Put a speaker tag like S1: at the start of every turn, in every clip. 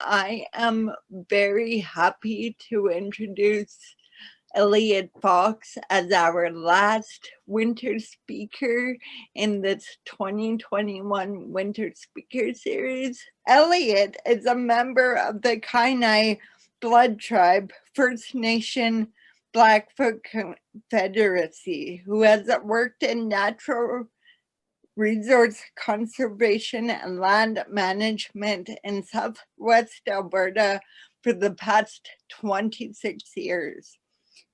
S1: I am very happy to introduce Elliot Fox as our last winter speaker in this 2021 Winter Speaker Series. Elliot is a member of the Kainai Blood Tribe First Nation Blackfoot Confederacy, who has worked in natural resource conservation and land management in Southwest Alberta for the past 26 years.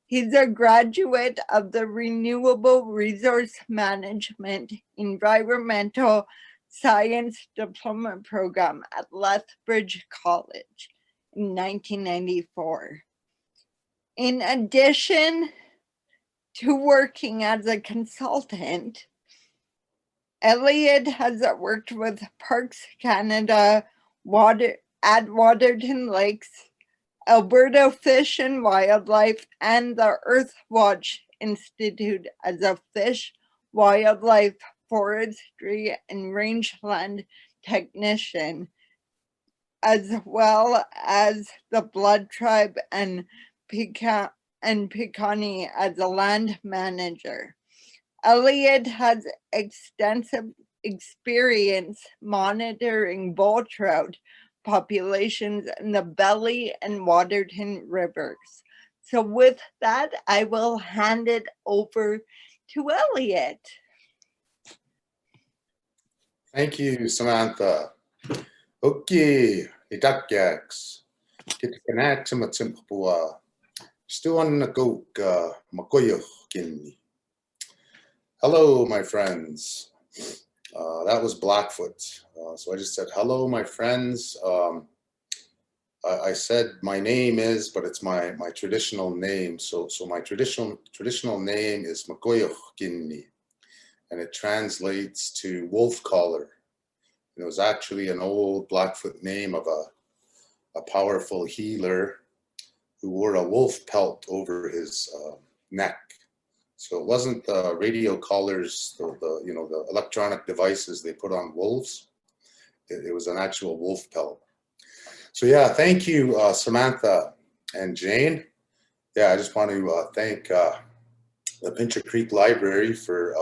S1: He's a graduate of the Renewable Resource Management Environmental Science Diploma Program at Lethbridge College in 1994. In addition to working as a consultant, Elliot has worked with Parks Canada, at Waterton Lakes, Alberta Fish and Wildlife, and the Earthwatch Institute as a fish, wildlife, forestry, and rangeland technician, as well as the Blood Tribe and Piikani as a land manager. Elliot has extensive experience monitoring bull trout populations in the Belly and Waterton rivers. So with that, I will hand it over to Elliot.
S2: Thank you, Samantha. Okay, idakyax. Kitakanak sa matsimpuwa. Stuan na go makoyo kinni. Hello, my friends. That was Blackfoot. So I just said, hello, my friends. I said my name is, but it's my traditional name. So my traditional name is Makoyoch Kinni, and it translates to wolf collar. And it was actually an old Blackfoot name of a powerful healer who wore a wolf pelt over his neck. So it wasn't the radio collars, the electronic devices they put on wolves. It was an actual wolf pelt. So yeah, thank you, Samantha and Jane. Yeah, I just want to thank the Pincher Creek Library for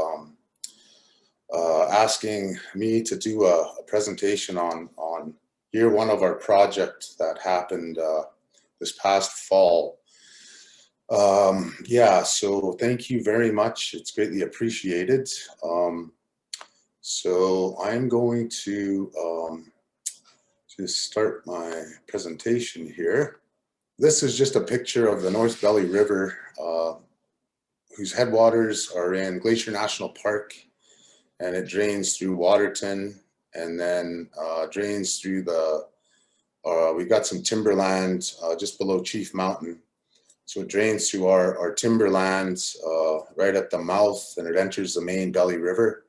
S2: asking me to do a presentation on year one of our project that happened this past fall. Yeah, so thank you very much. It's greatly appreciated. So I'm going to just start my presentation here. This is just a picture of the North Belly River, whose headwaters are in Glacier National Park, and it drains through Waterton, and then drains through the, we've got some timberland just below Chief Mountain. So it drains through our timberlands right at the mouth, and it enters the main Belly River.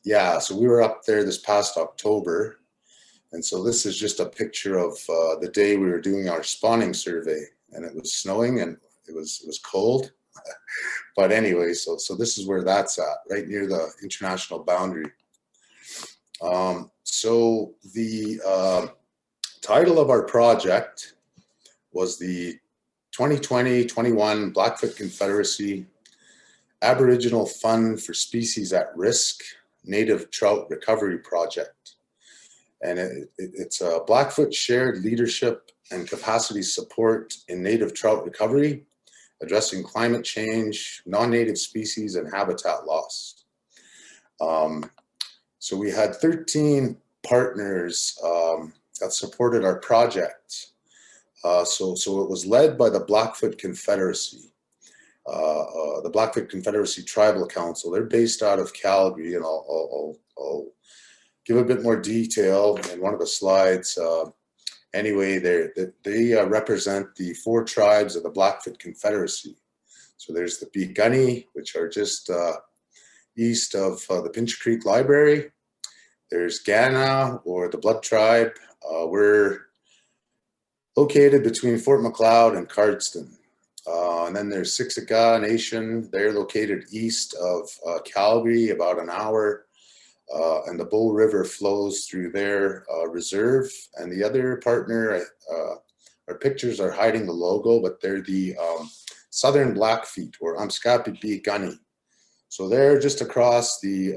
S2: Yeah, so we were up there this past October. And so this is just a picture of the day we were doing our spawning survey, and it was snowing and it was cold. But anyway, so this is where that's at, right near the international boundary. So the title of our project was the 2020-21 Blackfoot Confederacy Aboriginal Fund for Species at Risk Native Trout Recovery Project. And it's a Blackfoot shared leadership and capacity support in native trout recovery, addressing climate change, non-native species, and habitat loss. So we had 13 partners that supported our project. So it was led by the Blackfoot Confederacy, the Blackfoot Confederacy Tribal Council. They're based out of Calgary, and I'll give a bit more detail in one of the slides. Anyway, they represent the 4 tribes of the Blackfoot Confederacy. So there's the Piikani, which are just east of the Pincher Creek Library. There's Gana, or the Blood Tribe. We're located between Fort Macleod and Cardston. And then there's Siksika Nation. They're located east of Calgary, about an hour and the Bull River flows through their reserve. And the other partner, our pictures are hiding the logo, but they're the Southern Blackfeet, or Amskapi. So they're just across the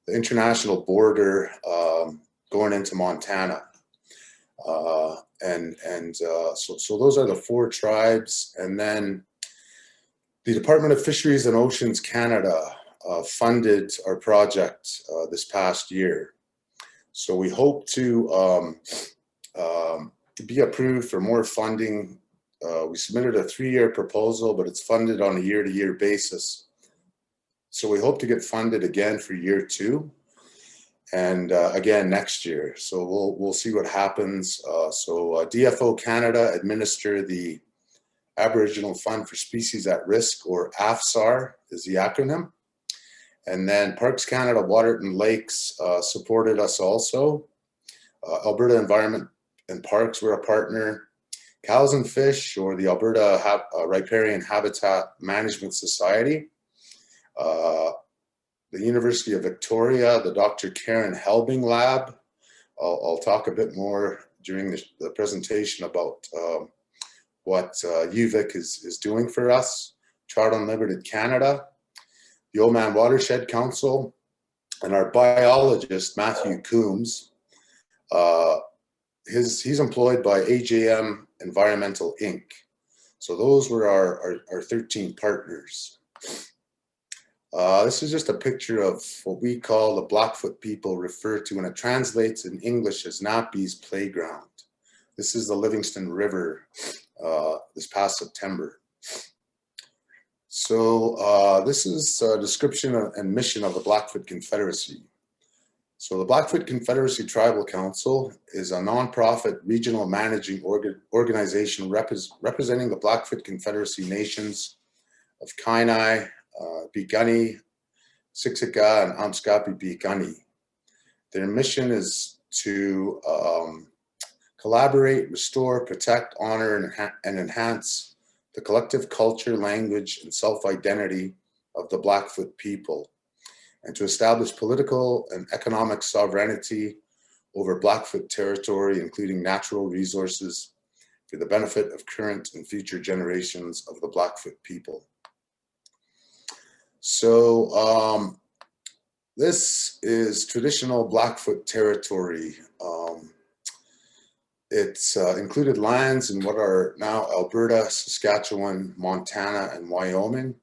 S2: international border going into Montana. So those are the 4 tribes. And then the Department of Fisheries and Oceans Canada funded our project this past year. So we hope to be approved for more funding. We submitted a 3-year proposal, but it's funded on a year-to-year basis. So we hope to get funded again for year 2 and again next year. So we'll see what happens. DFO Canada administer the Aboriginal Fund for Species at Risk, or AFSAR is the acronym. And then Parks Canada, Water and Lakes supported us also. Alberta Environment and Parks were a partner. Cows and Fish, or the Alberta Riparian Habitat Management Society. The University of Victoria, the Dr. Karen Helbing Lab. I'll talk a bit more during the presentation about what UVic is doing for us. Trout Unlimited Canada, the OLDMAN Watershed Council, and our biologist, Matthew Coombs. He's employed by AJM Environmental Inc. So those were our 13 partners. This is just a picture of what we call the Blackfoot people refer to, and it translates in English as Nappy's Playground. This is the Livingston River this past September. So this is a description and mission of the Blackfoot Confederacy. So the Blackfoot Confederacy Tribal Council is a nonprofit regional managing organization representing the Blackfoot Confederacy nations of Kainai, Piikani, Siksika, and Amskapi Piikani. Their mission is to collaborate, restore, protect, honor, and enhance the collective culture, language, and self-identity of the Blackfoot people, and to establish political and economic sovereignty over Blackfoot territory, including natural resources, for the benefit of current and future generations of the Blackfoot people. So this is traditional Blackfoot territory. It's included lands in what are now Alberta, Saskatchewan, Montana, and Wyoming,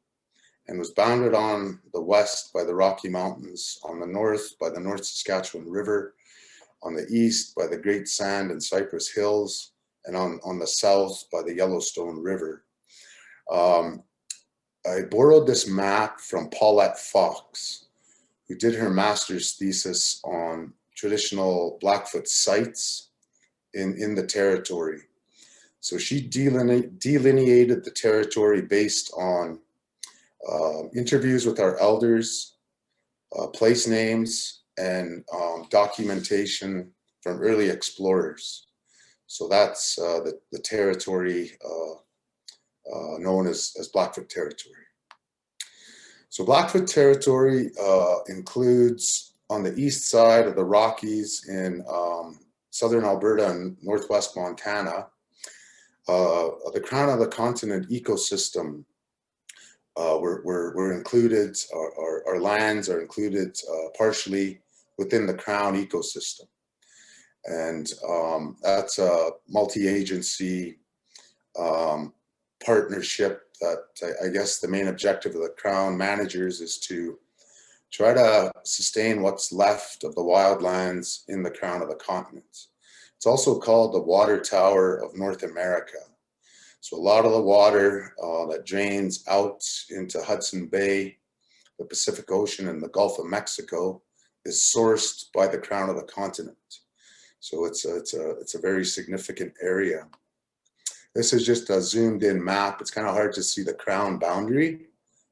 S2: and was bounded on the west by the Rocky Mountains, on the north by the North Saskatchewan River, on the east by the Great Sand and Cypress Hills, and on the south by the Yellowstone River. I borrowed this map from Paulette Fox, who did her master's thesis on traditional Blackfoot sites in the territory. So she delineated the territory based on interviews with our elders, place names, and documentation from early explorers. So that's the territory known as Blackfoot territory. So Blackfoot territory includes, on the east side of the Rockies in southern Alberta and northwest Montana, the Crown of the Continent ecosystem were included, our lands are included partially within the Crown ecosystem. And that's a multi-agency partnership that I guess the main objective of the Crown managers is to try to sustain what's left of the wildlands in the Crown of the Continent. It's also called the Water Tower of North America. So a lot of the water that drains out into Hudson Bay, the Pacific Ocean, and the Gulf of Mexico is sourced by the Crown of the Continent. So it's a very significant area. This is just a zoomed in map. It's kind of hard to see the Crown boundary.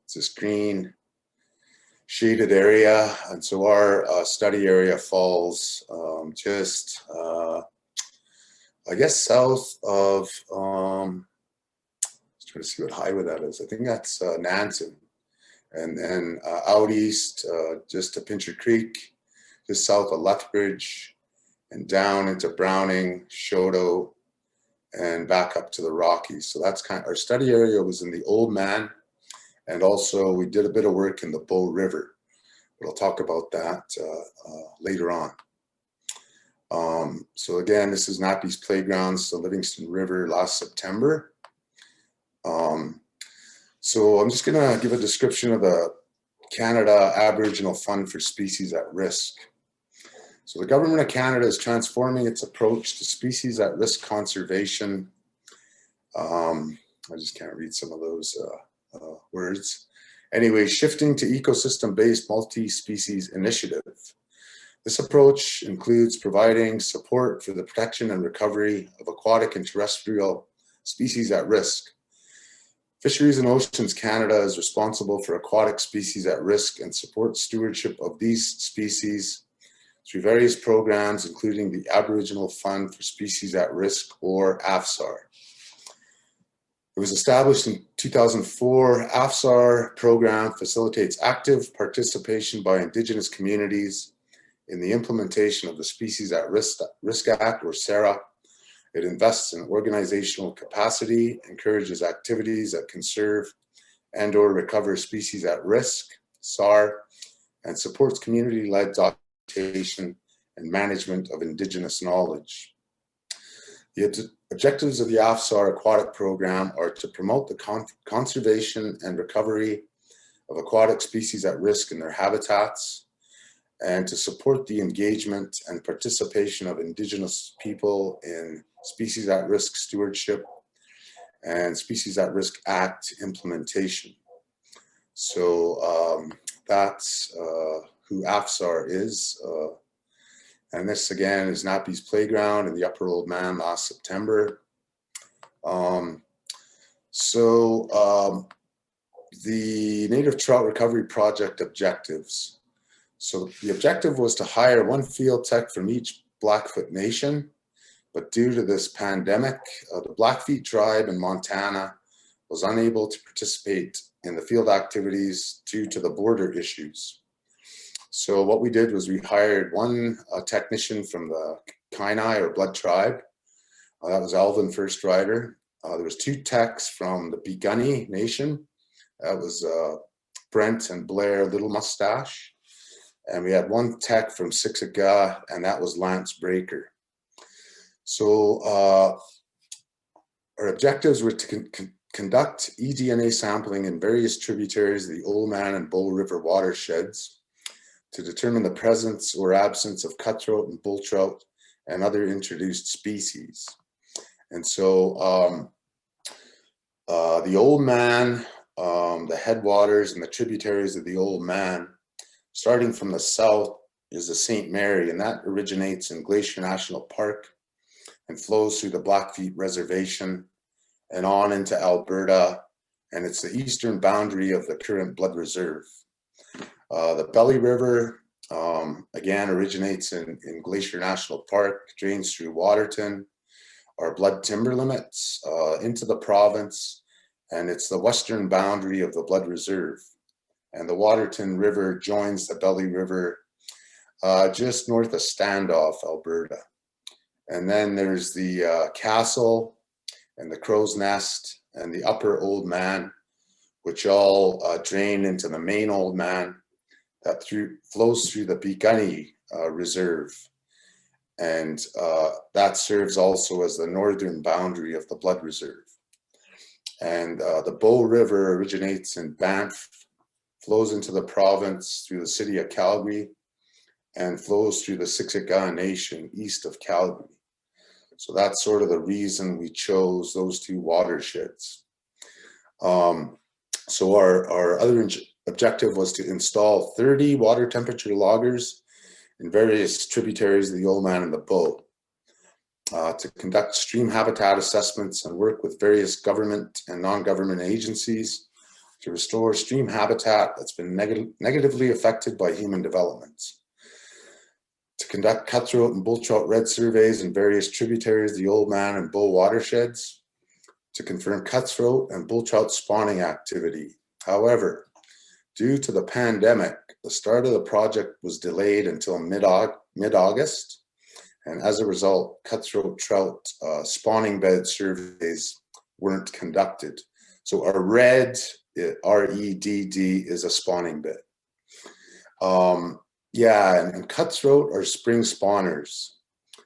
S2: It's this green shaded area. And so our study area falls just, I guess, south of, let's try to see what highway that is. I think that's Nansen. and then out east, just to Pincher Creek, just south of Lethbridge, and down into Browning, Shodo, and back up to the Rockies. So that's kind of, our study area was in the Oldman, and also we did a bit of work in the Bow River, but I'll talk about that later on. So again, this is Nappy's Playgrounds, the Livingston River last September. So I'm just gonna give a description of the Canada Aboriginal Fund for Species at Risk. So the Government of Canada is transforming its approach to species at risk conservation. I just can't read some of those words. Anyway, shifting to ecosystem-based multi-species initiative. This approach includes providing support for the protection and recovery of aquatic and terrestrial species at risk. Fisheries and Oceans Canada is responsible for aquatic species at risk and supports stewardship of these species through various programs, including the Aboriginal Fund for Species at Risk, or AFSAR. It was established in 2004. AFSAR program facilitates active participation by Indigenous communities in the implementation of the Species at Risk Act, or SARA. It invests in organizational capacity, encourages activities that conserve and or recover species at risk, SAR, and supports community-led documentation and management of Indigenous knowledge. The objectives of the AFSAR aquatic program are to promote the conservation and recovery of aquatic species at risk in their habitats, and to support the engagement and participation of Indigenous people in Species at Risk stewardship and Species at Risk Act implementation. So that's who AFSAR is. And this again is Nappy's Playground in the Upper Oldman last September. The Native Trout Recovery Project objectives. So the objective was to hire one field tech from each Blackfoot nation, but due to this pandemic, the Blackfeet tribe in Montana was unable to participate in the field activities due to the border issues. So what we did was we hired one technician from the Kainai, or Blood tribe. That was Alvin First Rider. There was two techs from the Piikani Nation. That was Brent and Blair Little Mustache. And we had one tech from Siksika, and that was Lance Breaker. So our objectives were to conduct eDNA sampling in various tributaries of the Oldman and Bow River watersheds to determine the presence or absence of cutthroat and bull trout and other introduced species. And so the Oldman, the headwaters and the tributaries of the Oldman, starting from the south, is the St. Mary, and that originates in Glacier National Park and flows through the Blackfeet Reservation and on into Alberta, and it's the eastern boundary of the current Blood Reserve. The Belly River, again, originates in Glacier National Park, drains through Waterton, our Blood Timber Limits, into the province, and it's the western boundary of the Blood Reserve. And the Waterton River joins the Belly River just north of Standoff, Alberta. And then there's the Castle and the Crow's Nest and the Upper Oldman, which all drain into the main Oldman that flows through the Piikani Reserve. And that serves also as the northern boundary of the Blood Reserve. And the Bow River originates in Banff, flows into the province through the city of Calgary, and flows through the Siksika Nation east of Calgary. So that's sort of the reason we chose those two watersheds. So our other objective was to install 30 water temperature loggers in various tributaries of the Oldman and the Bow, to conduct stream habitat assessments and work with various government and non-government agencies to restore stream habitat that's been negatively affected by human developments, to conduct cutthroat and bull trout red surveys in various tributaries of the Oldman and Bow watersheds, to confirm cutthroat and bull trout spawning activity. However, Due to the pandemic, the start of the project was delayed until mid-August, and as a result, cutthroat trout spawning bed surveys weren't conducted. So a RED, R-E-D-D, is a spawning bed. Yeah, and cutthroat are spring spawners.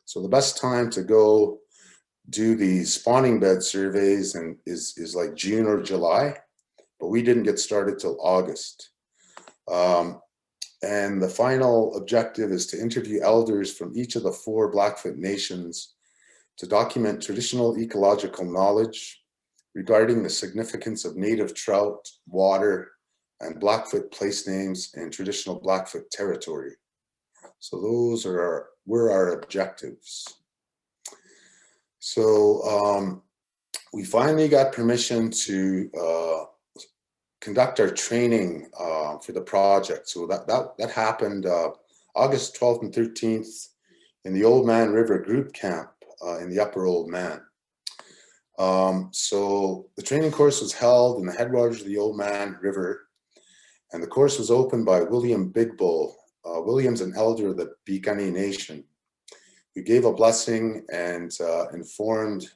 S2: So the best time to go do the spawning bed surveys is like June or July, but we didn't get started till August. And the final objective is to interview elders from each of the 4 Blackfoot nations to document traditional ecological knowledge regarding the significance of native trout, water, and Blackfoot place names in traditional Blackfoot territory. So those were our objectives. So we finally got permission to conduct our training for the project. So that happened August 12th and 13th in the Oldman River Group Camp in the Upper Oldman. So the training course was held in the headwaters of the Oldman River, and the course was opened by William Big Bull. William's an elder of the Piikani Nation, who gave a blessing and informed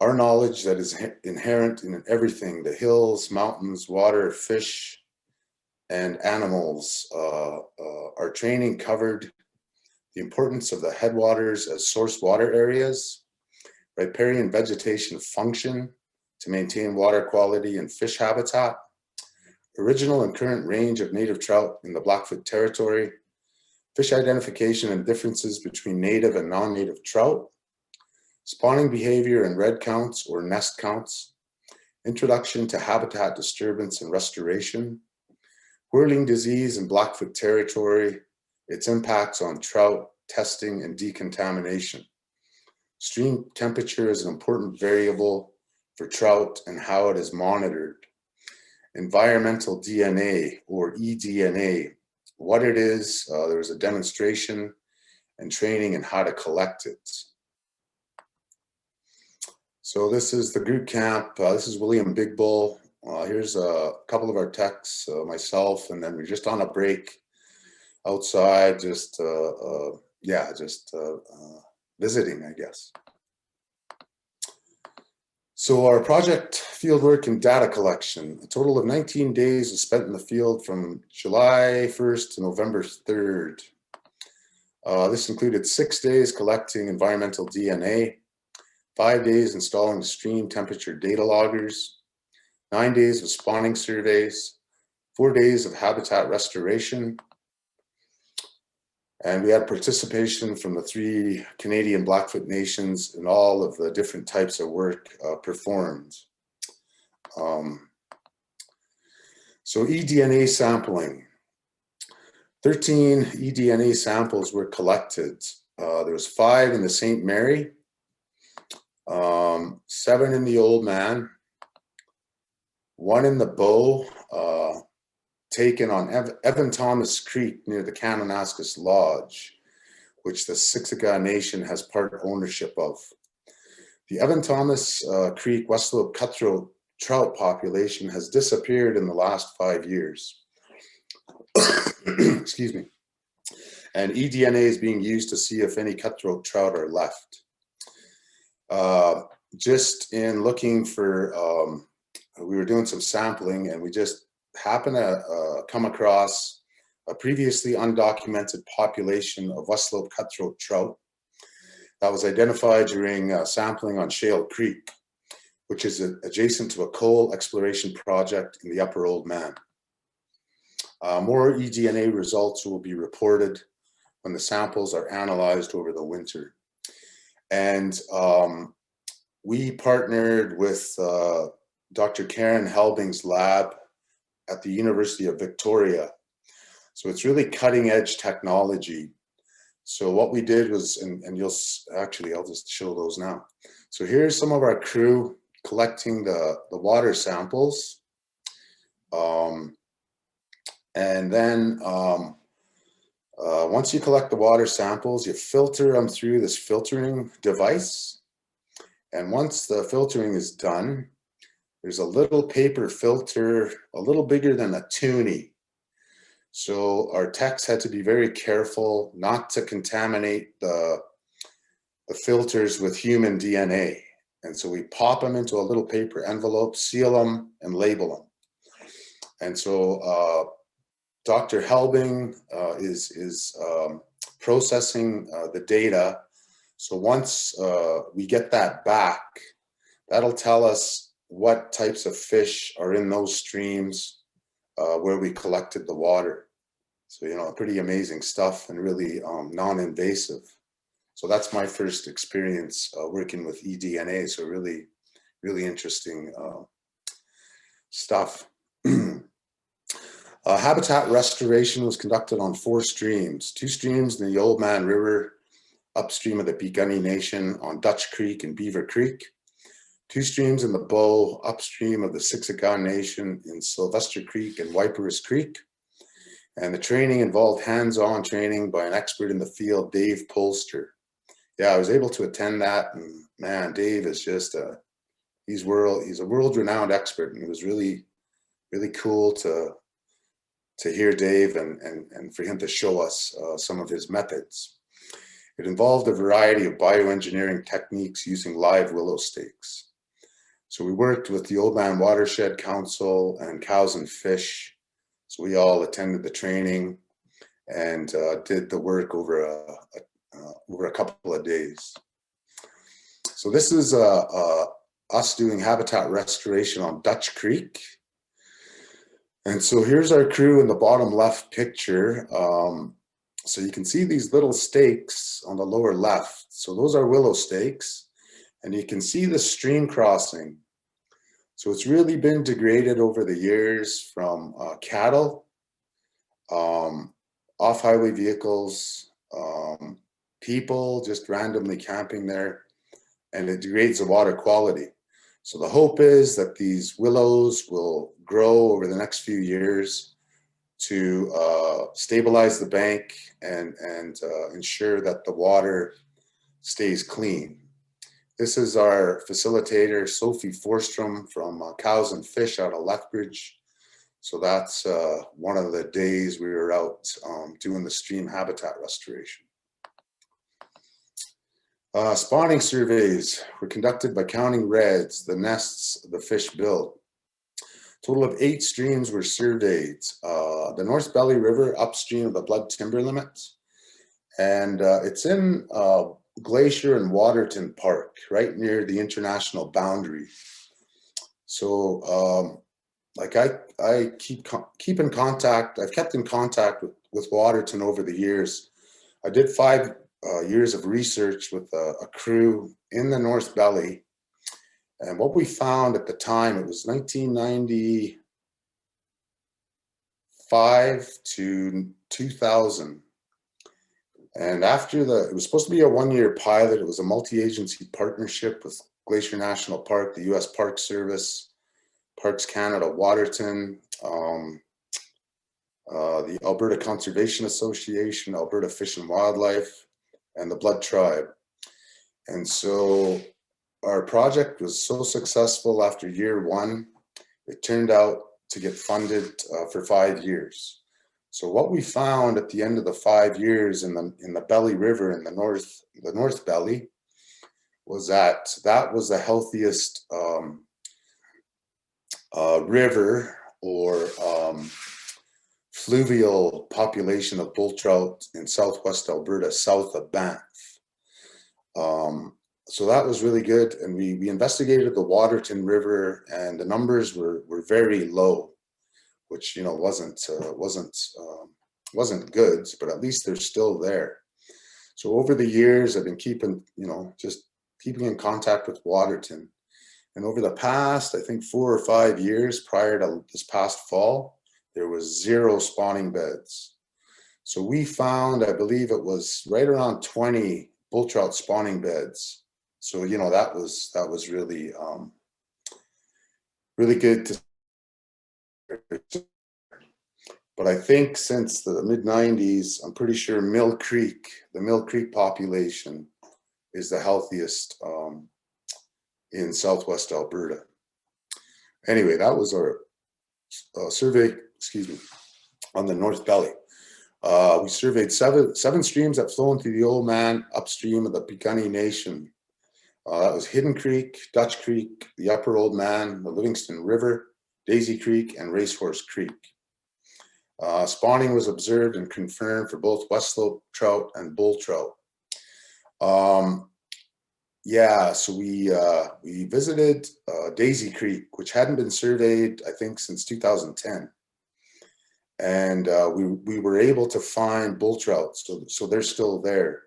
S2: our knowledge that is inherent in everything: the hills, mountains, water, fish, and animals. Our training covered the importance of the headwaters as source water areas, riparian vegetation function to maintain water quality and fish habitat, original and current range of native trout in the Blackfoot territory, fish identification and differences between native and non-native trout, spawning behavior and red counts or nest counts, introduction to habitat disturbance and restoration, whirling disease in Blackfoot territory, its impacts on trout, testing and decontamination. Stream temperature is an important variable for trout and how it is monitored. Environmental DNA or eDNA, what it is, there was a demonstration and training in how to collect it. So this is the group camp. This is William Big Bull. Here's a couple of our techs, myself, and then we're just on a break outside, just visiting, I guess. So our project fieldwork and data collection, a total of 19 days was spent in the field from July 1st to November 3rd. This included 6 days collecting environmental DNA, 5 days installing stream temperature data loggers, 9 days of spawning surveys, 4 days of habitat restoration, and we had participation from the 3 Canadian Blackfoot nations in all of the different types of work performed. So eDNA sampling. 13 eDNA samples were collected. There was 5 in the St. Mary, 7 in the Oldman, 1 in the Bow, taken on Evan Thomas Creek near the Kananaskis Lodge, which the Siksika Nation has part ownership of. The Evan Thomas Creek West Slope cutthroat trout population has disappeared in the last 5 years. Excuse me. And eDNA is being used to see if any cutthroat trout are left. Just in looking for, we were doing some sampling and we just happened to come across a previously undocumented population of West Slope cutthroat trout that was identified during sampling on Shale Creek, which is adjacent to a coal exploration project in the Upper Oldman. More eDNA results will be reported when the samples are analyzed over the winter. And we partnered with Dr. Karen Helbing's lab at the University of Victoria. So it's really cutting edge technology. So what we did was, and you'll actually, I'll just show those now. So here's some of our crew collecting the water samples. And then once you collect the water samples, you filter them through this filtering device. And once the filtering is done, there's a little paper filter, a little bigger than a toonie. So our techs had to be very careful not to contaminate the filters with human DNA. And so we pop them into a little paper envelope, seal them, and label them. And so Dr. Helbing is processing the data. So once we get that back, that'll tell us what types of fish are in those streams where we collected the water. So, you know, pretty amazing stuff and really non-invasive. So that's my first experience working with eDNA. So really, really interesting stuff. Habitat restoration was conducted on 4 streams, 2 streams in the OLDMAN River, upstream of the Piikani Nation on Dutch Creek and Beaver Creek, 2 streams in the Bow, upstream of the Siksika Nation in Sylvester Creek and Waiparous Creek. And the training involved hands-on training by an expert in the field, Dave Polster. Yeah, I was able to attend that, and man, Dave is just he's a world-renowned expert, and it was really, really cool to hear Dave and for him to show us some of his methods. It involved a variety of bioengineering techniques using live willow stakes. So we worked with the OLDMAN Watershed Council and Cows and Fish. So we all attended the training and did the work over a couple of days. So this is us doing habitat restoration on Dutch Creek. And so here's our crew in the bottom left picture. So you can see these little stakes on the lower left. So those are willow stakes, and you can see the stream crossing. So it's really been degraded over the years from cattle, off-highway vehicles, people just randomly camping there, and it degrades the water quality. So the hope is that these willows will grow over the next few years to stabilize the bank and ensure that the water stays clean. This is our facilitator, Sophie Forstrom from Cows and Fish out of Lethbridge. So that's one of the days we were out doing the stream habitat restoration. Spawning surveys were conducted by counting reds, the nests the fish build. Total of 8 streams were surveyed. The North Belly River upstream of the Blood Timber Limit. And it's in Glacier and Waterton Park, right near the international boundary. So like I keep in contact, I've kept in contact with Waterton over the years. I did 5 years of research with a crew in the North Belly. And what we found at the time, it was 1995 to 2000. And after it was supposed to be a 1-year pilot. It was a multi-agency partnership with Glacier National Park, the US Park Service, Parks Canada, Waterton, the Alberta Conservation Association, Alberta Fish and Wildlife, and the Blood Tribe. And so our project was so successful after year 1, it turned out to get funded for 5 years. So what we found at the end of the 5 years in the Belly River in the North Belly was that was the healthiest river or fluvial population of bull trout in southwest Alberta, south of Banff. So that was really good, and we investigated the Waterton River, and the numbers were very low, which, you know, wasn't good, but at least they're still there. So over the years, I've been keeping in contact with Waterton, and over the past, I think 4 or 5 years prior to this past fall, there was 0 spawning beds. So we found, I believe it was right around 20 bull trout spawning beds. So, you know, that was really really good to. But I think since the mid-90s, I'm pretty sure the Mill Creek population is the healthiest in southwest Alberta. Anyway, that was our survey, excuse me, on the North Belly. We surveyed seven streams that flow into the Oldman upstream of the Piikani Nation. That was Hidden Creek, Dutch Creek, the Upper Oldman, the Livingston River, Daisy Creek, and Racehorse Creek. Spawning was observed and confirmed for both West Slope trout and bull trout. Yeah, so we visited Daisy Creek, which hadn't been surveyed, I think, since 2010. And we were able to find bull trout, so they're still there.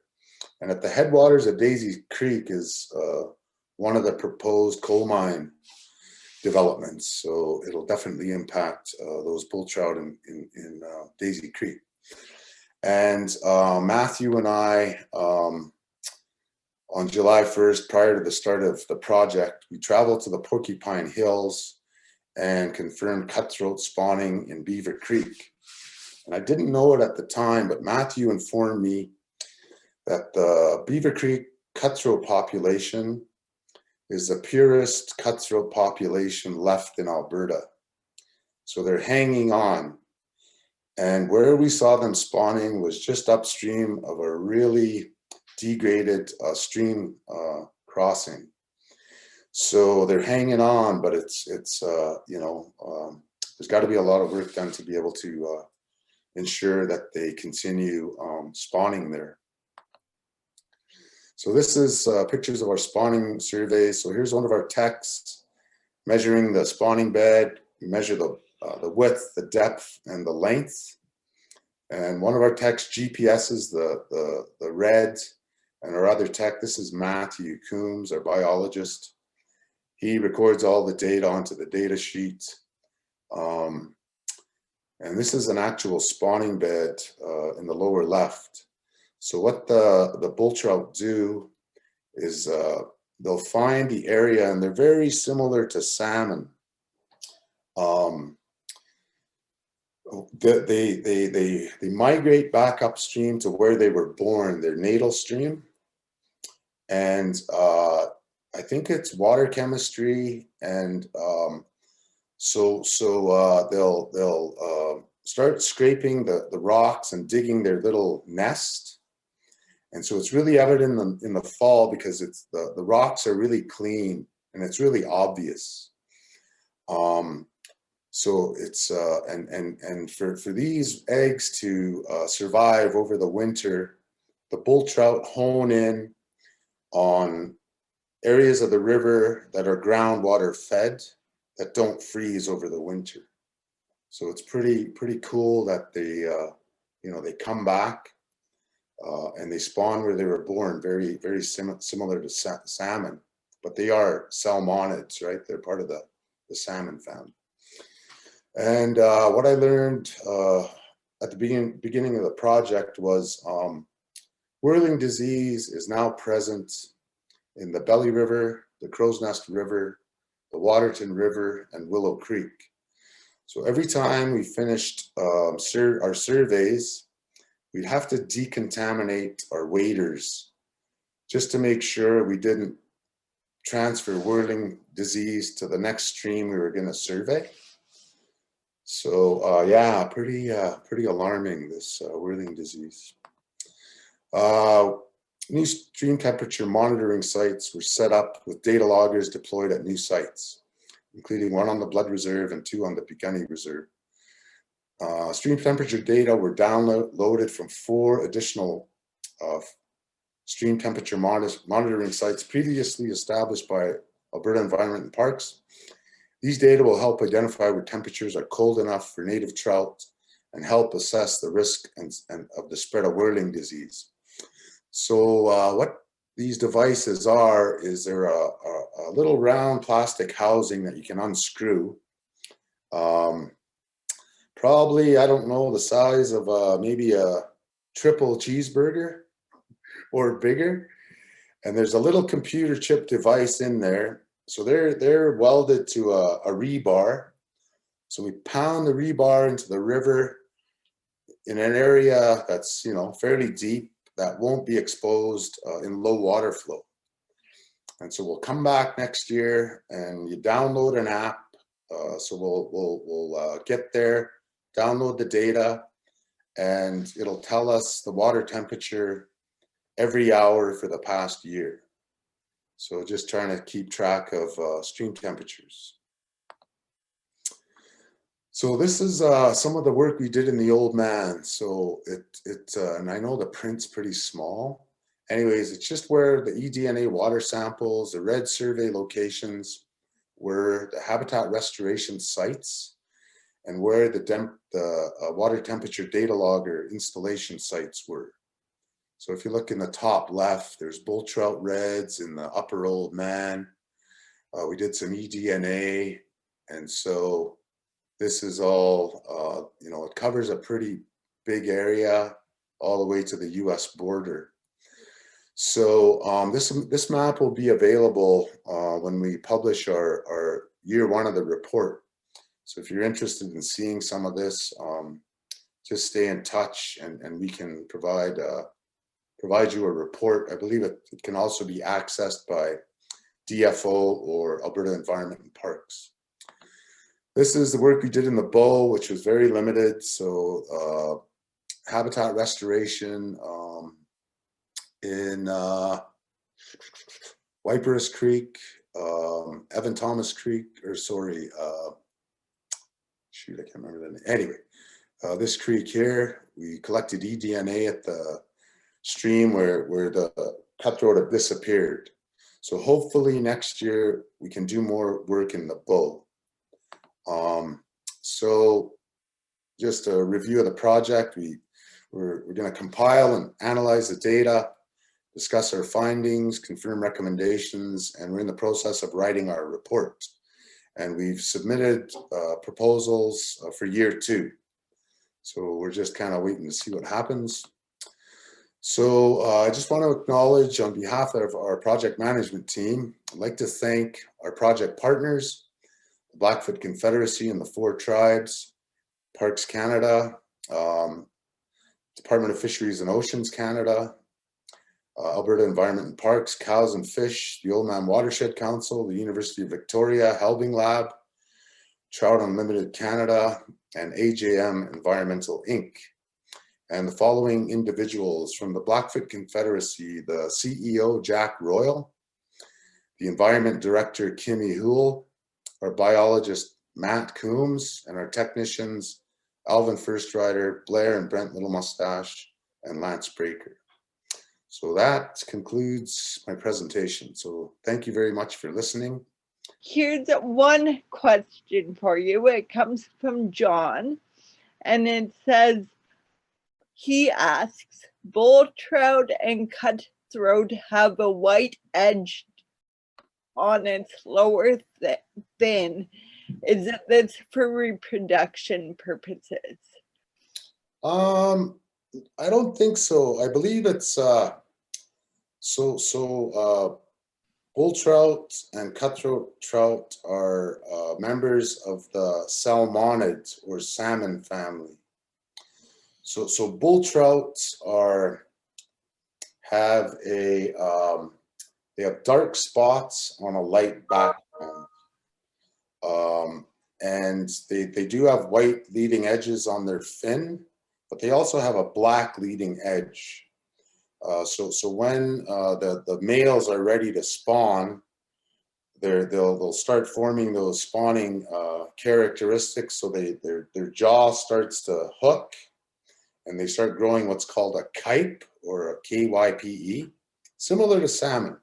S2: And at the headwaters of Daisy Creek is one of the proposed coal mine developments, so it'll definitely impact those bull trout in Daisy Creek. And Matthew and I, on July 1st, prior to the start of the project, we traveled to the Porcupine Hills and confirmed cutthroat spawning in Beaver Creek. And I didn't know it at the time, but Matthew informed me that the Beaver Creek cutthroat population is the purest cutthroat population left in Alberta. So they're hanging on. And where we saw them spawning was just upstream of a really degraded stream crossing. So they're hanging on, but it's you know, there's got to be a lot of work done to be able to ensure that they continue spawning there. So this is pictures of our spawning survey. So here's one of our techs measuring the spawning bed. We measure the width, the depth, and the length. And one of our techs GPSs the red. And our other tech, this is Matthew Coombs, our biologist. He records all the data onto the data sheet. And this is an actual spawning bed in the lower left. So what the bull trout do is they'll find the area, and they're very similar to salmon. They migrate back upstream to where they were born, their natal stream. And I think it's water chemistry, and so they'll start scraping the rocks and digging their little nest. And so it's really evident in the fall because it's the rocks are really clean and it's really obvious. So it's and for these eggs to survive over the winter, the bull trout hone in on areas of the river that are groundwater fed, that don't freeze over the winter. So it's pretty cool that they you know, they come back and they spawn where they were born, very similar to salmon, but they are salmonids, right? They're part of the salmon family. And what I learned at the beginning of the project was whirling disease is now present in the Belly River, the Crow's Nest River, the Waterton River, and Willow Creek. So every time we finished our surveys, we'd have to decontaminate our waders just to make sure we didn't transfer whirling disease to the next stream we were going to survey. So yeah, pretty alarming, this whirling disease. New stream temperature monitoring sites were set up with data loggers deployed at new sites, including one on the Blood Reserve and 2 on the Piikani Reserve. Stream temperature data were downloaded from 4 additional stream temperature monitoring sites previously established by Alberta Environment and Parks. These data will help identify where temperatures are cold enough for native trout and help assess the risk of the spread of whirling disease. So what these devices are is they're a little round plastic housing that you can unscrew. Probably, I don't know, the size of maybe a triple cheeseburger or bigger. And there's a little computer chip device in there. So they're welded to a rebar. So we pound the rebar into the river in an area that's, you know, fairly deep, that won't be exposed in low water flow. And so we'll come back next year and you download an app So we'll get there, download the data, and it'll tell us the water temperature every hour for the past year. So just trying to keep track of stream temperatures. So this is some of the work we did in the OLDMAN. So and I know the print's pretty small. Anyways, it's just where the eDNA water samples, the red survey locations, where the habitat restoration sites, and where the water temperature data logger installation sites were. So if you look in the top left, there's bull trout reds in the upper OLDMAN. We did some eDNA, and so this is all, you know, it covers a pretty big area all the way to the US border. So this map will be available when we publish our year one of the report. So if you're interested in seeing some of this, just stay in touch, and we can provide you a report. I believe it can also be accessed by DFO or Alberta Environment and Parks. This is the work we did in the Bow, which was very limited. So habitat restoration in Wiperous Creek, Evan Thomas Creek, or sorry, shoot, I can't remember the name. Anyway, this creek here, we collected eDNA at the stream where the cutthroat had disappeared. So hopefully next year we can do more work in the Bow. So just a review of the project, we're going to compile and analyze the data, discuss our findings, confirm recommendations, and we're in the process of writing our report. And we've submitted proposals for year two. So we're just kind of waiting to see what happens. So I just want to acknowledge on behalf of our project management team, I'd like to thank our project partners, the Blackfoot Confederacy and the 4 tribes, Parks Canada, Department of Fisheries and Oceans Canada, Alberta Environment and Parks, Cows and Fish, the OLDMAN Watershed Council, the University of Victoria, Helbing Lab, Trout Unlimited Canada, and AJM Environmental Inc. And the following individuals from the Blackfoot Confederacy: the CEO, Jack Royal, the Environment Director, Kimmy Houle, our biologist, Matt Coombs, and our technicians, Alvin Firstrider, Blair and Brent Little Mustache, and Lance Breaker. So that concludes my presentation. So thank you very much for listening.
S1: Here's one question for you. It comes from John, and it says, he asks, bull trout and cutthroat have a white edge on its lower fin. Is this for reproduction purposes?
S2: I don't think so. I believe it's bull trout and cutthroat trout are members of the salmonid or salmon family. So bull trouts have they have dark spots on a light background, and they do have white leading edges on their fin, but they also have a black leading edge. So when the males are ready to spawn, they'll start forming those spawning characteristics. So their jaw starts to hook, and they start growing what's called a kype, or a KYPE, similar to salmon.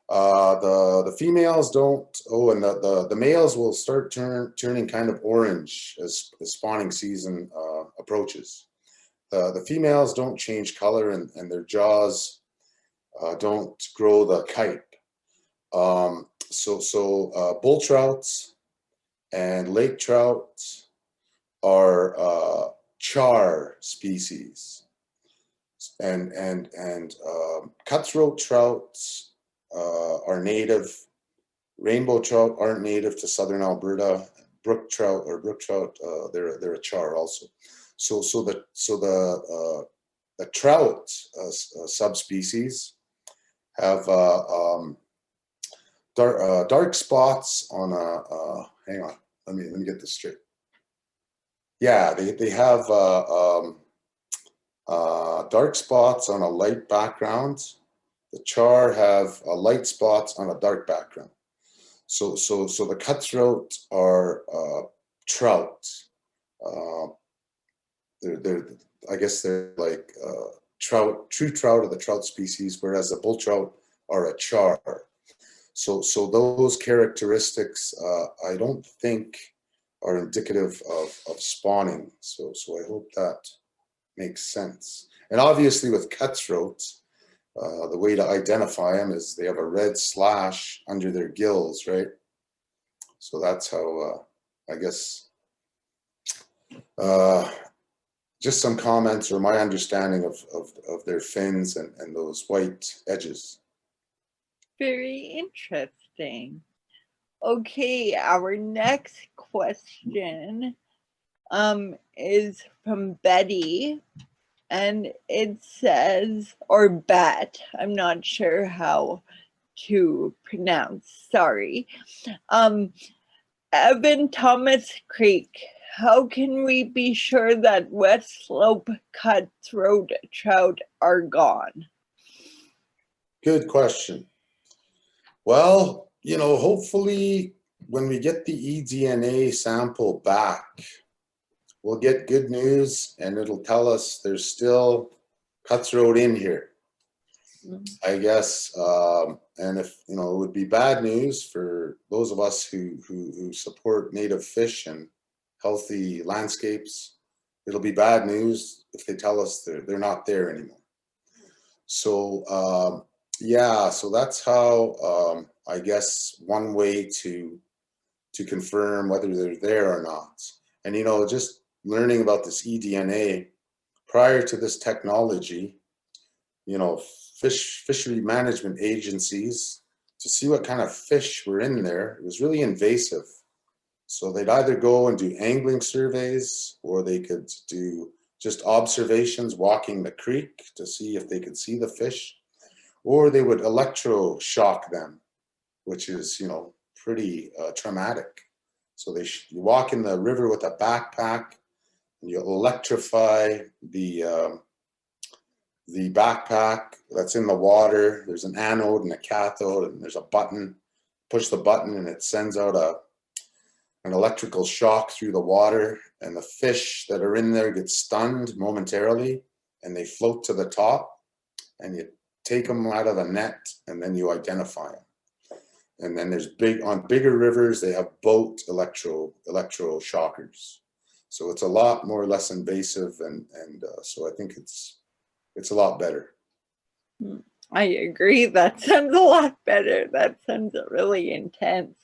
S2: The females don't. Oh, and the males will start turning kind of orange as the spawning season approaches. The females don't change color, and their jaws don't grow the kype. So bull trouts and lake trouts are char species, and cutthroat trouts are native. Rainbow trout aren't native to southern Alberta. Brook trout, they're a char also. So the trout subspecies have dark spots on a hang on, let me get this straight. Yeah, they have dark spots on a light background. The char have light spots on a dark background. So the cutthroat are trout. They're I guess they're like trout, true trout of the trout species, whereas the bull trout are a char. So those characteristics I don't think are indicative of spawning. So I hope that makes sense. And obviously with cutthroats, the way to identify them is they have a red slash under their gills, right? So that's how, I guess, just some comments or my understanding of their fins and those white edges.
S1: Very interesting. Okay, our next question is from Betty, and it says, or Bet, I'm not sure how to pronounce, sorry. Evan Thomas Creek, how can we be sure that West Slope cutthroat trout are gone?
S2: Good question. Well, you know, hopefully when we get the eDNA sample back, we'll get good news and it'll tell us there's still cutthroat in here, I guess. And if, you know, it would be bad news for those of us who support native fish and healthy landscapes. It'll be bad news if they tell us they're not there anymore. So yeah, so that's how I guess one way to confirm whether they're there or not. And you know, just learning about this eDNA prior to this technology, you know, fishery management agencies, to see what kind of fish were in there, it was really invasive. So they'd either go and do angling surveys, or they could do just observations walking the creek to see if they could see the fish, or they would electroshock them, which is, you know, pretty traumatic. So you walk in the river with a backpack, and you electrify the backpack that's in the water. There's an anode and a cathode, and there's a button. Push the button, and it sends out an electrical shock through the water, and the fish that are in there get stunned momentarily, and they float to the top, and you take them out of the net, and then you identify them. And then there's on bigger rivers, they have boat electro shockers. So it's a lot more less invasive, and so I think it's a lot better.
S1: I agree. That sounds a lot better. That sounds really intense.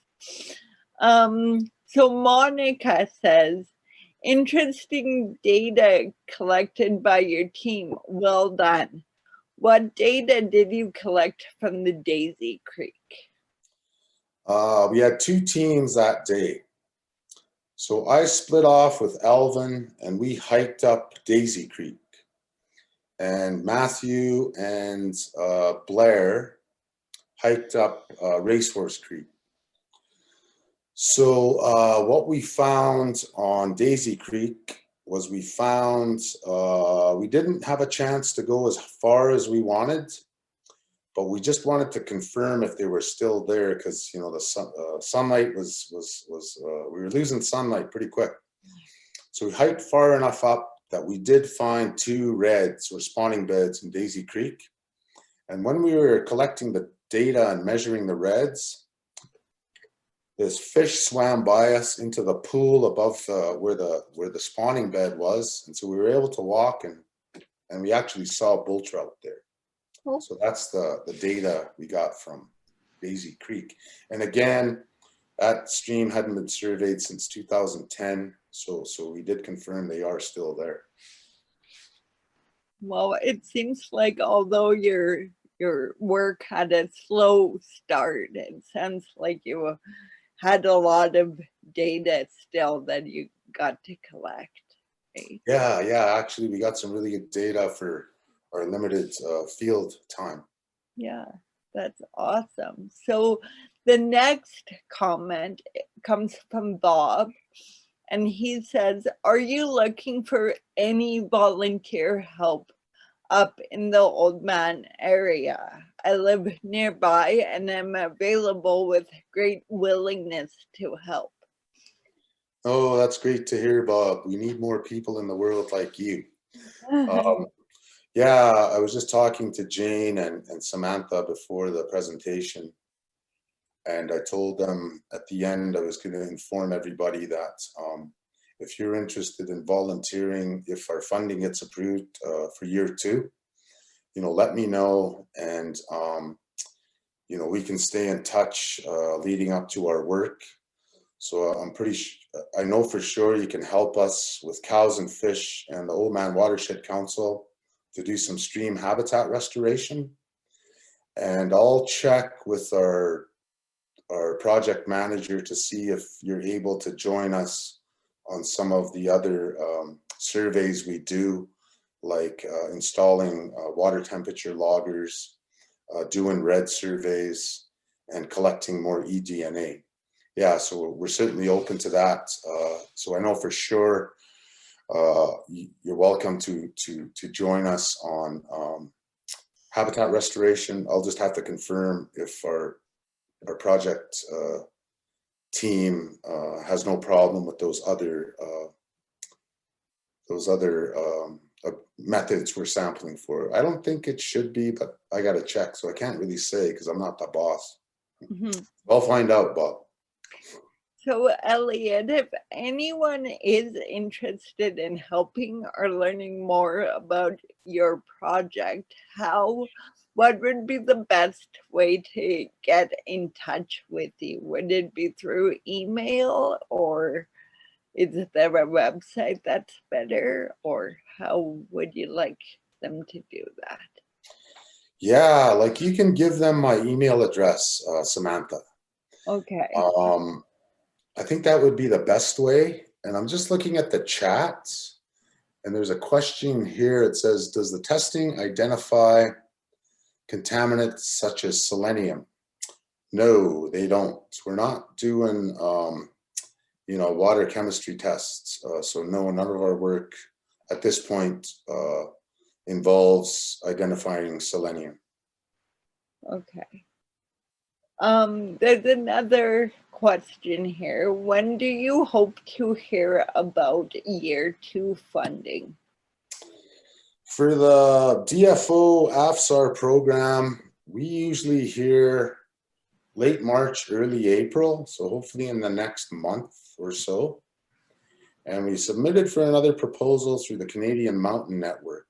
S1: So Monica says, interesting data collected by your team. Well done. What data did you collect from the Daisy Creek?
S2: We had 2 teams that day. So I split off with Alvin, and we hiked up Daisy Creek. And Matthew and Blair hiked up Racehorse Creek. So what we found on Daisy Creek was we didn't have a chance to go as far as we wanted, but we just wanted to confirm if they were still there, because, you know, the sunlight was we were losing sunlight pretty quick. So we hiked far enough up that we did find 2 reds or spawning beds in Daisy Creek. And when we were collecting the data and measuring the reds, this fish swam by us into the pool above where the spawning bed was, and so we were able to walk, and we actually saw bull trout there. Oh. So that's the data we got from Daisy Creek. And again, that stream hadn't been surveyed since 2010, so we did confirm they are still there.
S1: Well, it seems like although your work had a slow start, it sounds like you had a lot of data still that you got to collect. Right?
S2: Yeah, actually we got some really good data for our limited field time.
S1: Yeah. That's awesome. So the next comment comes from Bob, and he says, are you looking for any volunteer help up in the OLDMAN area? I live nearby and am available with great willingness to help.
S2: Oh, that's great to hear, Bob. We need more people in the world like you. Yeah, I was just talking to Jane and Samantha before the presentation, and I told them at the end I was going to inform everybody that if you're interested in volunteering, if our funding gets approved for year 2, let me know, and we can stay in touch leading up to our work. So I know for sure you can help us with cows and fish and the OLDMAN Watershed Council to do some stream habitat restoration. And I'll check with our project manager to see if you're able to join us on some of the other surveys we do, like installing water temperature loggers, doing red surveys, and collecting more eDNA. Yeah, so we're certainly open to that. So I know for sure you're welcome to join us on habitat restoration. I'll just have to confirm if our project team has no problem with those other methods we're sampling for. I don't think it should be, but I got to check, so I can't really say because I'm not the boss. I'll find out, Bob.
S1: So Elliot, if anyone is interested in helping or learning more about your project, what would be the best way to get in touch with you? Would it be through email, or is there a website that's better, or how would you like them to do that?
S2: Yeah, like you can give them my email address, Samantha.
S1: Okay.
S2: I think that would be the best way. And I'm just looking at the chat, and there's a question here. It says, does the testing identify contaminants such as selenium? No, they don't. We're not doing, water chemistry tests. So no, none of our work at this point involves identifying selenium.
S1: Okay. There's another question here. When do you hope to hear about year 2 funding?
S2: For the DFO AFSAR program, we usually hear late March, early April, so hopefully in the next month or so. And we submitted for another proposal through the Canadian Mountain Network.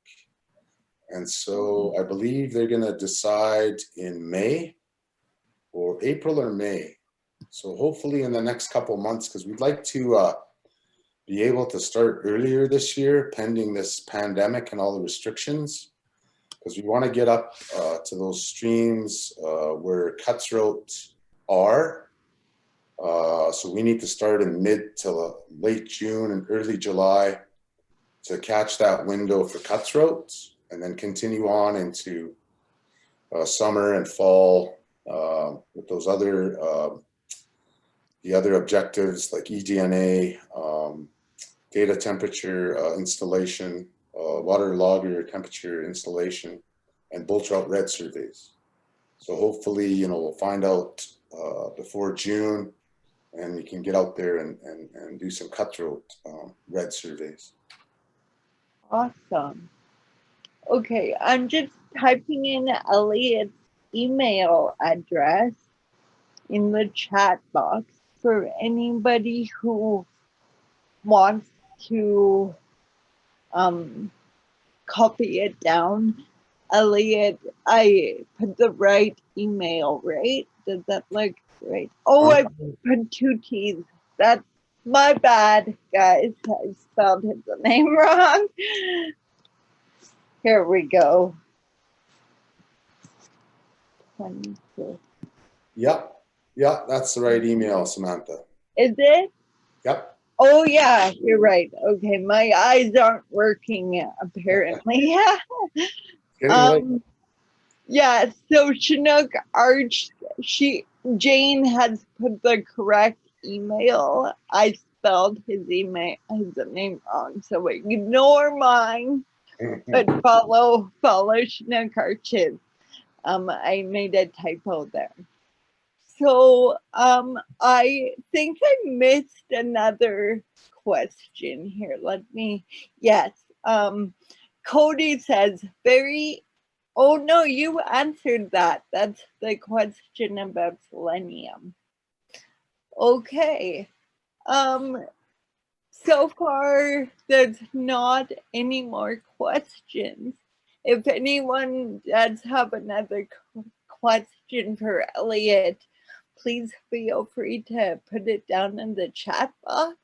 S2: And so I believe they're going to decide in May, or April or May. So hopefully in the next couple months, because we'd like to be able to start earlier this year, pending this pandemic and all the restrictions, because we want to get up to those streams where cutthroat are. So we need to start in mid to late June and early July to catch that window for cutthroat, and then continue on into summer and fall with those other the other objectives like eDNA, data temperature installation, water logger temperature installation, and bull trout red surveys. So hopefully, we'll find out before June, and we can get out there and do some cutthroat red surveys.
S1: Awesome. Okay, I'm just typing in Elliot's email address in the chat box for anybody who wants to copy it down. Elliot, I put the right email, right? Does that look right? Oh, I put 2 T's. That's my bad, guys. I spelled his name wrong. Here we go. 22.
S2: Yep, that's the right email, Samantha.
S1: Is it?
S2: Yep.
S1: Oh yeah, you're right. Okay, my eyes aren't working apparently. Yeah, so Chinook Arch, Jane has put the correct email. I spelled his name wrong, so ignore mine, but follow Chinook Arch's. I made a typo there. So I think I missed another question here. Yes. Cody says, oh no, you answered that. That's the question about selenium. Okay. So far, there's not any more questions. If anyone does have another question for Elliot, please feel free to put it down in the chat box.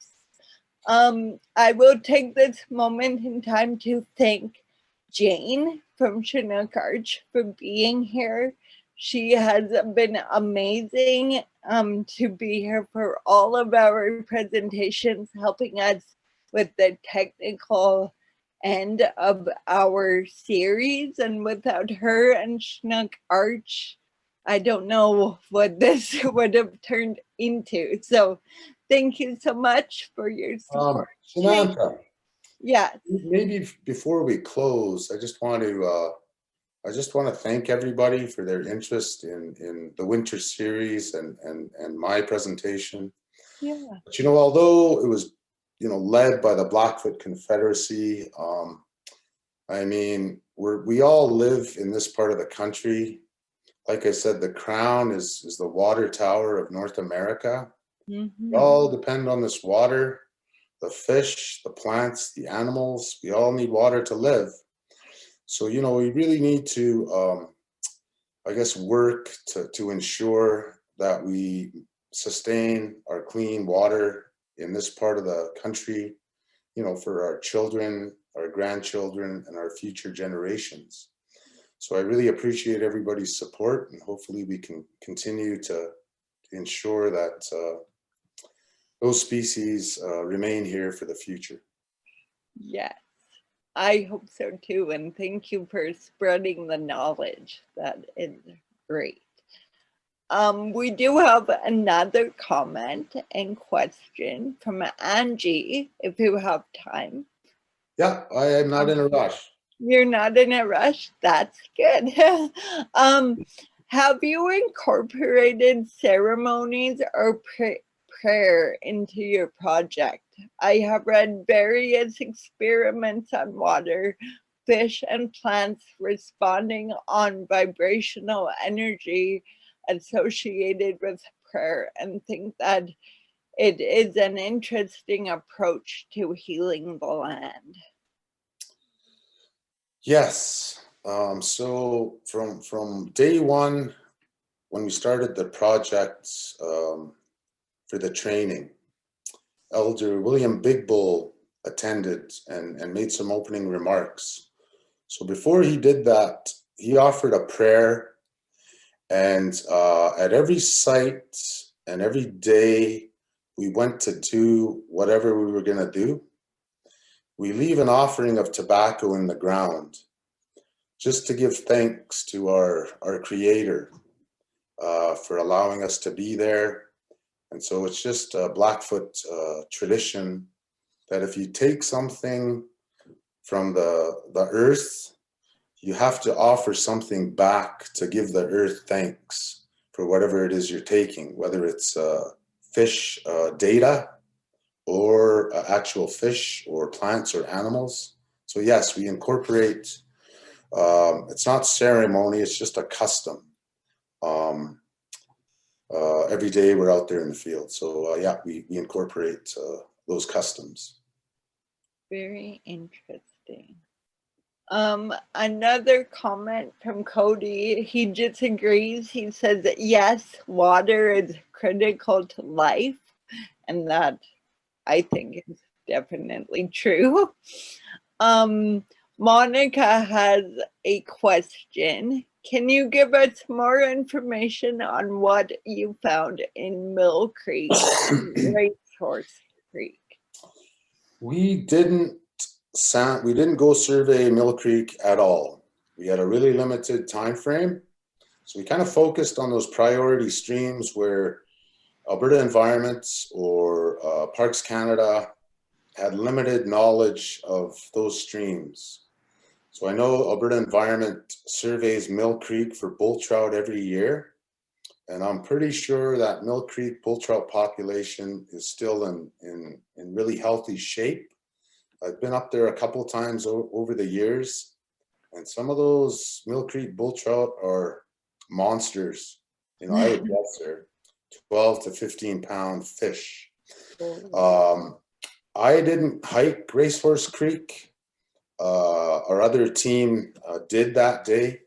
S1: I will take this moment in time to thank Jane from Chinook Arch for being here. She has been amazing to be here for all of our presentations, helping us with the technical end of our series. And without her and Chinook Arch, I don't know what this would have turned into. So thank you so much for your support.
S2: Samantha.
S1: Yes.
S2: Maybe before we close, I just want to thank everybody for their interest in the winter series and my presentation.
S1: Yeah.
S2: But although it was led by the Blackfoot Confederacy, I mean we all live in this part of the country. Like I said, the crown is the water tower of North America.
S1: Mm-hmm.
S2: We all depend on this water. The fish, the plants, the animals, we all need water to live. So, we really need to, I guess, work to ensure that we sustain our clean water in this part of the country, for our children, our grandchildren, and our future generations. So I really appreciate everybody's support, and hopefully we can continue to ensure that those species remain here for the future.
S1: Yes, I hope so too. And thank you for spreading the knowledge. That is great. We do have another comment and question from Angie, if you have time.
S2: Yeah, I am not in a rush.
S1: You're not in a rush? That's good. Have you incorporated ceremonies or prayer into your project? I have read various experiments on water, fish, and plants responding on vibrational energy associated with prayer, and think that it is an interesting approach to healing the land.
S2: Yes. So from day one, when we started the project for the training, Elder William Big Bull attended and made some opening remarks. So before he did that, he offered a prayer, and at every site and every day we went to do whatever we were going to do, we leave an offering of tobacco in the ground just to give thanks to our Creator for allowing us to be there. And so it's just a Blackfoot tradition that if you take something from the earth, you have to offer something back to give the earth thanks for whatever it is you're taking, whether it's fish data or actual fish or plants or animals. So yes, we incorporate, it's not ceremony, it's just a custom. Every day we're out there in the field. So yeah, we incorporate those customs.
S1: Very interesting. Another comment from Cody, he disagrees. He says that yes, water is critical to life, and that I think is definitely true. Monica has a question. Can you give us more information on what you found in Mill Creek, Racehorse Creek?
S2: We didn't go survey Mill Creek at all. we had a really limited time frame. So we kind of focused on those priority streams where Alberta Environment or Parks Canada had limited knowledge of those streams. So I know Alberta Environment surveys Mill Creek for bull trout every year. And I'm pretty sure that Mill Creek bull trout population is still in really healthy shape. I've been up there a couple of times over the years, and some of those Mill Creek bull trout are monsters. You know, I would guess they're 12 to 15 pound fish. I didn't hike Racehorse Creek. Our other team did that day,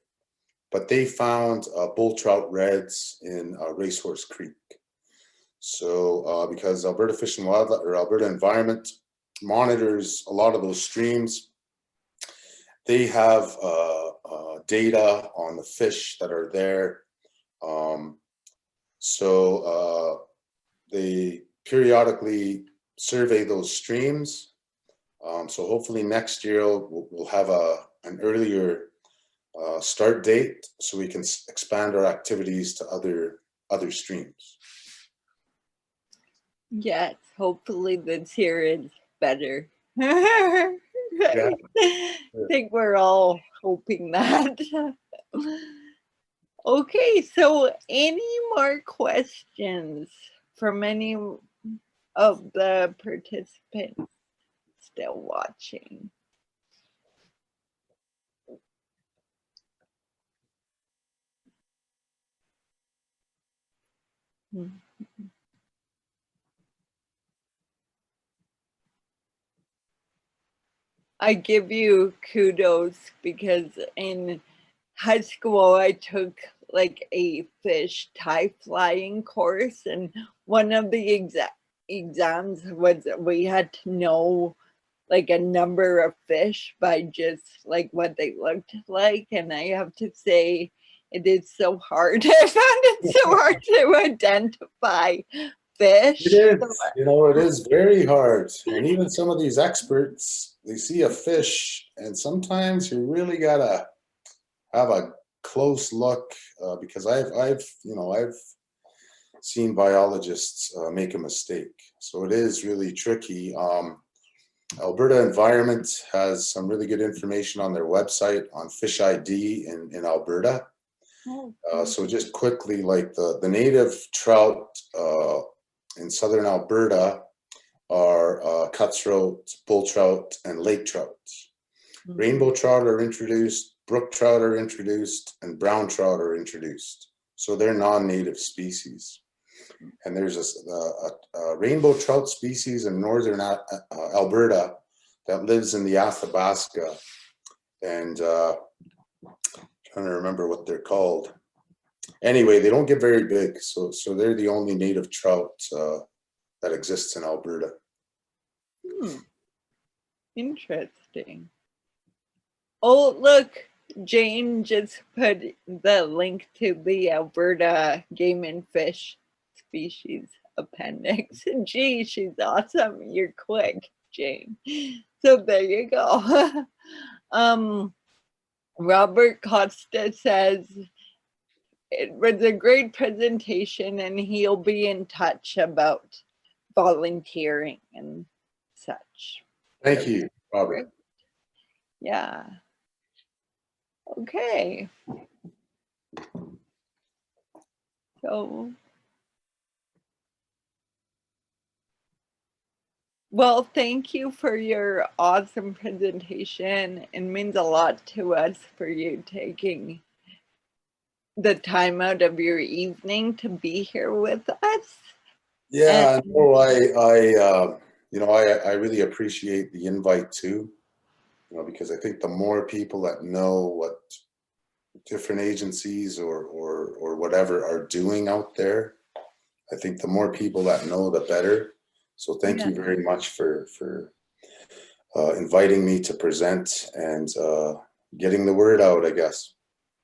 S2: but they found bull trout reds in Racehorse Creek. So because Alberta Fish and Wildlife or Alberta Environment monitors a lot of those streams, they have data on the fish that are there. So they periodically survey those streams. So hopefully next year we'll have an earlier start date so we can expand our activities to other streams.
S1: Yes, hopefully this year is better. I think we're all hoping that. Okay, so any more questions from any of the participants still watching? I give you kudos because in high school I took like a fish tie flying course, and one of the exams was we had to know like a number of fish by just like what they looked like, and I have to say it is so hard. I found it so hard to identify fish.
S2: It is, you know, it is very hard. And even some of these experts, they see a fish and sometimes you really gotta have a close look because I've seen biologists make a mistake. So it is really tricky. Alberta Environment has some really good information on their website on fish ID in Alberta. So just quickly, like the native trout in southern Alberta are cutthroat, bull trout, and lake trout. Rainbow trout are introduced, brook trout are introduced, and brown trout are introduced. So they're non-native species. And there's a rainbow trout species in northern Alberta that lives in the Athabasca. And trying to remember what they're called. Anyway, they don't get very big. So they're the only native trout that exists in Alberta.
S1: Interesting. Oh, look, Jane just put the link to the Alberta Game and Fish Species Appendix. Gee, she's awesome. You're quick, Jane. So there you go. Robert Costa says, it was a great presentation and he'll be in touch about volunteering and such.
S2: Thank you, Robert.
S1: Yeah. Okay. So, well, thank you for your awesome presentation. It means a lot to us for you taking the time out of your evening to be here with us.
S2: Yeah, no, I really appreciate the invite too. You know, because I think the more people that know what different agencies or whatever are doing out there, I think the more people that know, the better. So thank you very much for inviting me to present and getting the word out, I guess.